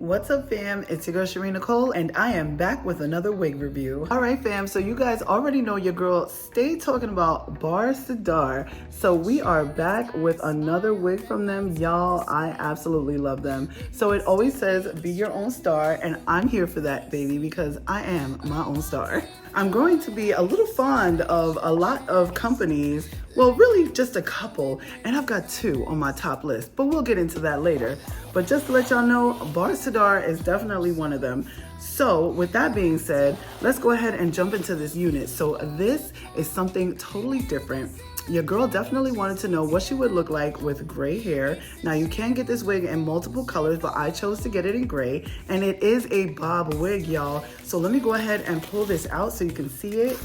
What's up, fam? It's your girl Shareen Nicole, and I am back with another wig review. All right, fam, so you guys already know your girl stay talking about Bar. So we are back with another wig from them. Y'all, I absolutely love them. So it always says be your own star, and I'm here for that, baby, because I am my own star. I'm going to be a little fond of a lot of companies, well, really just a couple, and I've got two on my top list, but we'll get into that later. But just to let y'all know, Bar is definitely one of them. So with that being said, let's go ahead and jump into this unit. So this is something totally different. Your girl definitely wanted to know what she would look like with gray hair. Now you can get this wig in multiple colors, but I chose to get it in gray, and it is a bob wig, y'all. So let me go ahead and pull this out so you can see it.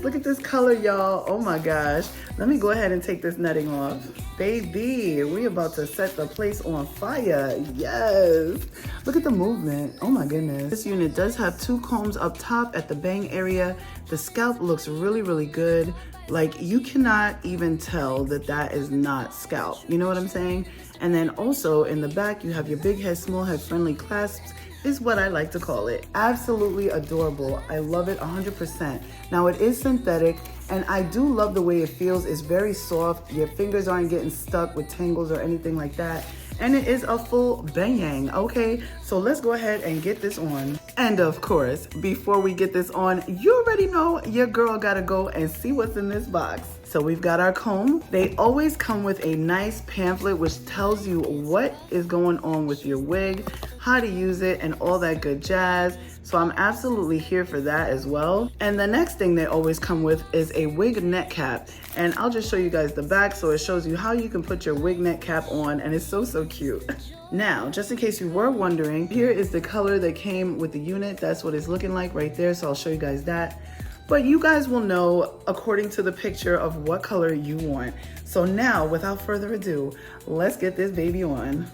Look at this color, y'all. Oh my gosh. Let me go ahead and take this netting off. Baby, we about to set the place on fire. Yes. Look at the movement. Oh my goodness. This unit does have two combs up top at the bang area. The scalp looks really, really good. Like, you cannot even tell that that is not scalp. You know what I'm saying? And then also in the back, you have your big head, small head friendly clasps, is what I like to call it. Absolutely adorable. I love it 100%. Now it is synthetic, and I do love the way it feels. It's very soft. Your fingers aren't getting stuck with tangles or anything like that. And it is a full bang-yang, okay? So let's go ahead and get this on. And of course, before we get this on, you already know your girl gotta go and see what's in this box. So we've got our comb. They always come with a nice pamphlet which tells you what is going on with your wig, how to use it, and all that good jazz. So I'm absolutely here for that as well. And the next thing they always come with is a wig net cap. And I'll just show you guys the back so it shows you how you can put your wig net cap on, and it's so cute. Now, just in case you were wondering, here is the color that came with the unit. That's what it's looking like right there, so I'll show you guys that. But you guys will know according to the picture of what color you want. So now, without further ado, let's get this baby on.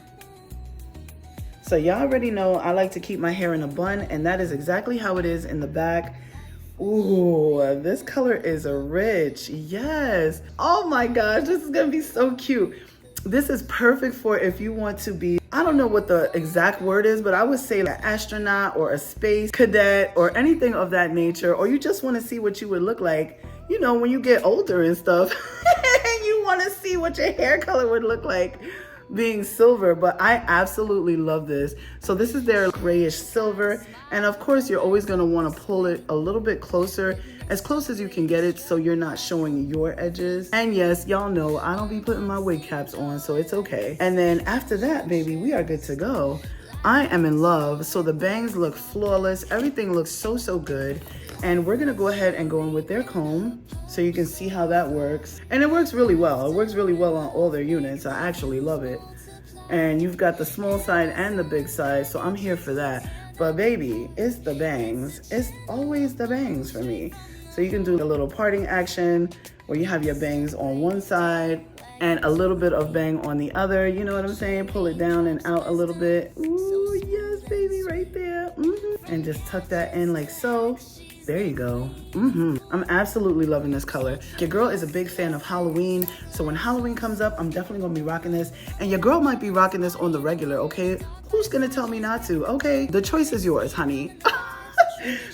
So y'all already know I like to keep my hair in a bun, and that is exactly how it is in the back. Ooh, this color is rich. Yes. Oh my gosh, this is gonna be so cute. This is perfect for if you want to be, I don't know what the exact word is, but I would say like an astronaut or a space cadet or anything of that nature, or you just want to see what you would look like, you know, when you get older and stuff, and you want to see what your hair color would look like being silver. But I absolutely love this. So this is their grayish silver, and of course you're always going to want to pull it a little bit closer, as close as you can get it, so you're not showing your edges. And yes, y'all know I don't be putting my wig caps on, so it's okay. And then after that, baby, we are good to go. I am in love. So the bangs look flawless. Everything looks so good. And we're gonna go ahead and go in with their comb so you can see how that works. And it works really well. It works really well on all their units. I actually love it. And you've got the small side and the big side, so I'm here for that. But baby, it's the bangs. It's always the bangs for me. So you can do a little parting action where you have your bangs on one side and a little bit of bang on the other. You know what I'm saying? Pull it down and out a little bit. Ooh, yes, baby, right there. And just tuck that in like so. There you go. I'm absolutely loving this color. Your girl is a big fan of Halloween, so when Halloween comes up, I'm definitely gonna be rocking this. And your girl might be rocking this on the regular, okay? Who's gonna tell me not to, okay? The choice is yours, honey.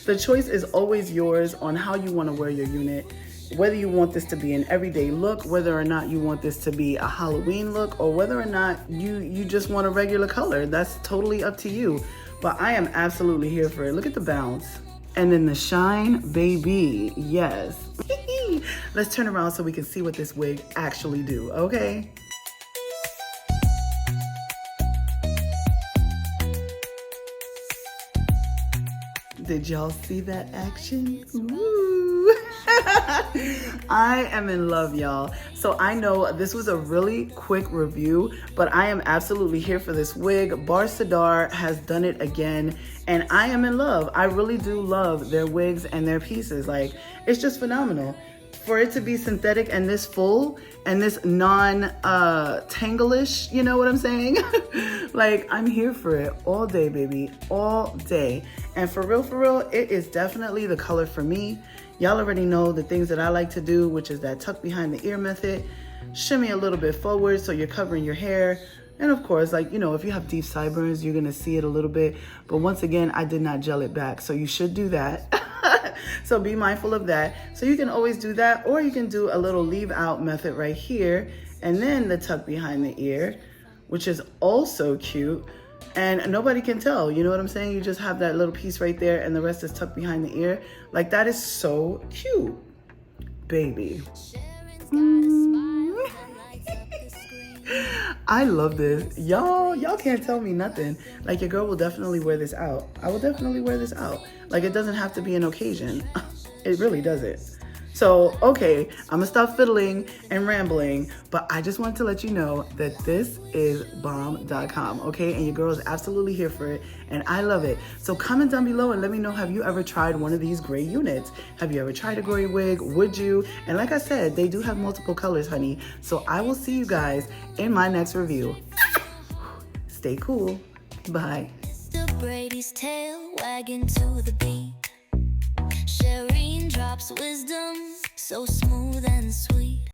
The choice is always yours on how you wanna wear your unit. Whether you want this to be an everyday look, whether or not you want this to be a Halloween look, or whether or not you just want a regular color. That's totally up to you. But I am absolutely here for it. Look at the bounce. And then the shine, baby, yes. Let's turn around so we can see what this wig actually do, okay? Did y'all see that action? Ooh. I am in love, y'all. So I know this was a really quick review, but I am absolutely here for this wig. Bar has done it again, and I am in love. I really do love their wigs and their pieces. Like, it's just phenomenal. For it to be synthetic and this full and this non-tanglish, you know what I'm saying? Like, I'm here for it all day, baby, all day. And for real, it is definitely the color for me. Y'all already know the things that I like to do, which is that tuck behind the ear method. Shimmy a little bit forward so you're covering your hair. And of course, like, you know, if you have deep sideburns, you're gonna see it a little bit. But once again, I did not gel it back. So you should do that. So be mindful of that. So you can always do that, or you can do a little leave out method right here, and then the tuck behind the ear, which is also cute. And nobody can tell, you know what I'm saying? You just have that little piece right there and the rest is tucked behind the ear. Like, that is so cute, baby. I love this. Y'all can't tell me nothing. Like, your girl will definitely wear this out. I will definitely wear this out. Like, it doesn't have to be an occasion. It really doesn't. So, okay, I'm gonna stop fiddling and rambling, but I just want to let you know that this is bomb.com, okay? And your girl is absolutely here for it, and I love it. So comment down below and let me know, have you ever tried one of these gray units? Have you ever tried a gray wig? Would you? And like I said, they do have multiple colors, honey. So I will see you guys in my next review. Stay cool. Bye. Brady's tail wagging to the beat. Shareen drops wisdom so smooth and sweet.